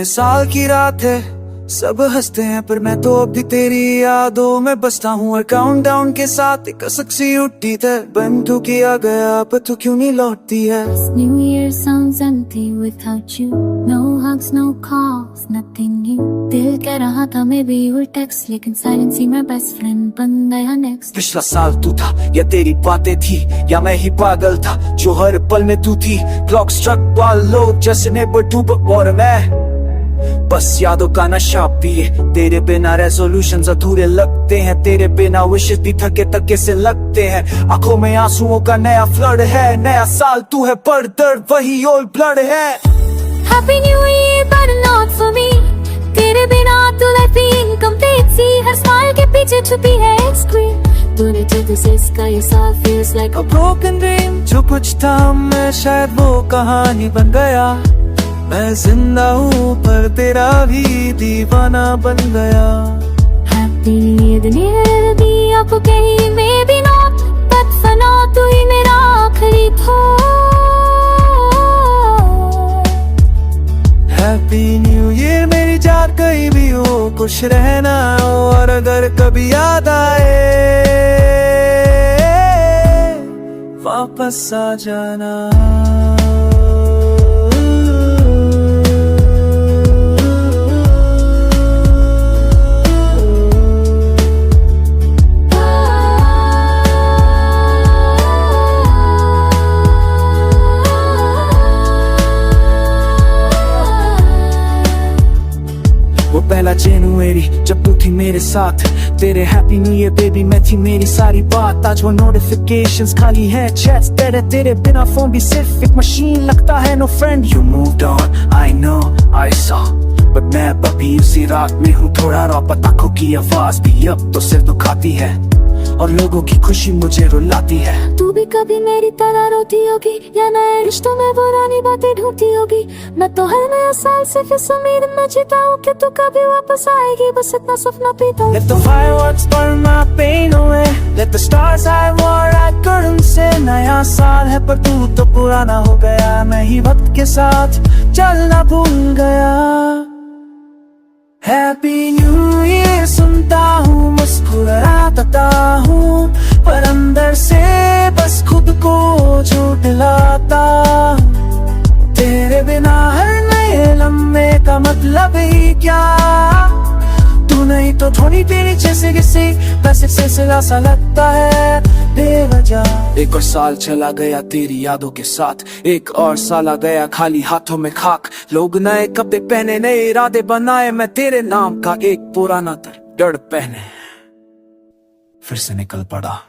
साल की रात है, सब हंसते हैं पर मैं तो अभी तेरी यादों में बसता हूँ। और काउंटडाउन के साथ एक कसक सी उठती है, बंधु किया गया पर तू क्यों नहीं लौटती है। This new year sounds empty without you. No hugs, no calls, nothing new. दिल कह रहा था maybe we'll text, लेकिन silence ही मेरा best friend बन गया next. पिछला साल तू था या तेरी बातें थी, या मैं ही पागल था जो हर पल में तू थी। क्लॉक स्ट्रक वालों जैसे नेबर टू, और मैं बस यादों का नशा पिए। तेरे बिना रेजोल्यूशंस अधूरे लगते हैं, तेरे बिना विशेष भी थके थके से लगते हैं। आंखों में आंसुओं का नया फ्लड है, नया साल तू है पर दर्द वही ओल्ड ब्लड है। Happy New Year but not for me. तेरे बिना तो लाइफ भी incomplete सी, हर स्माइल के पीछे छुपी है एक स्क्रीन। तूने जल्दी से इसका ये साल feels like A broken dream, जो कुछ था मैं शायद वो कहानी बन गया। मैं जिंदा हूँ पर तेरा भी दीवाना बन गया। Happy New Year, the new year भी आपको कहीं maybe not, but for now तू ही मेरा आखिरी था। हैप्पी न्यू ईयर मेरी जान, कहीं भी हो खुश रहना, और अगर कभी याद आए वापस आ जाना। पहला जनवरी जब तू थी मेरे साथ, तेरे हैप्पी न्यू ईयर बेबी में थी मेरी सारी बात। आज वो नोटिफिकेशंस खाली है, चैट्स तेरे बिना फोन भी सिर्फ एक मशीन लगता है। No friend you moved on, I know I saw, but मैं अभी उसी रात में हूँ थोड़ा रॉ। आंखों की आवाज भी अब तो सिर दुखाती है, और लोगों की खुशी मुझे रुलाती है। तू भी कभी मेरी तरह रोती होगी, या नए रिश्तों में पुरानी बातें ढूंढती होगी। मैं तो हर नया साल सिर्फ इस उम्मीद में जीता हूँ कि तू कभी वापस आएगी, बस इतना सपना पीता हूँ। Let the fireworks burn my pain away, let the stars I wore I couldn't say। नया साल है पर तू तो पुराना हो गया, मैं ही वक्त के साथ चलना भूल गया। हैप्पी न्यू ईयर सुनता हूँ, मुस्कुराता हूँ, पर अंदर से बस खुद को झूठ लाता। तेरे बिना हर नए लम्हे का मतलब ही क्या, तू नहीं तो थोड़ी तेरी जैसे किसी बस एक सिलसिला सा लगता है बेवजह। एक और साल चला गया तेरी यादों के साथ, एक और साल आ गया खाली हाथों में खाक। लोग नए कपड़े पहने, नए इरादे बनाए, मैं तेरे नाम का एक पुराना डर पहने फिर से निकल पड़ा।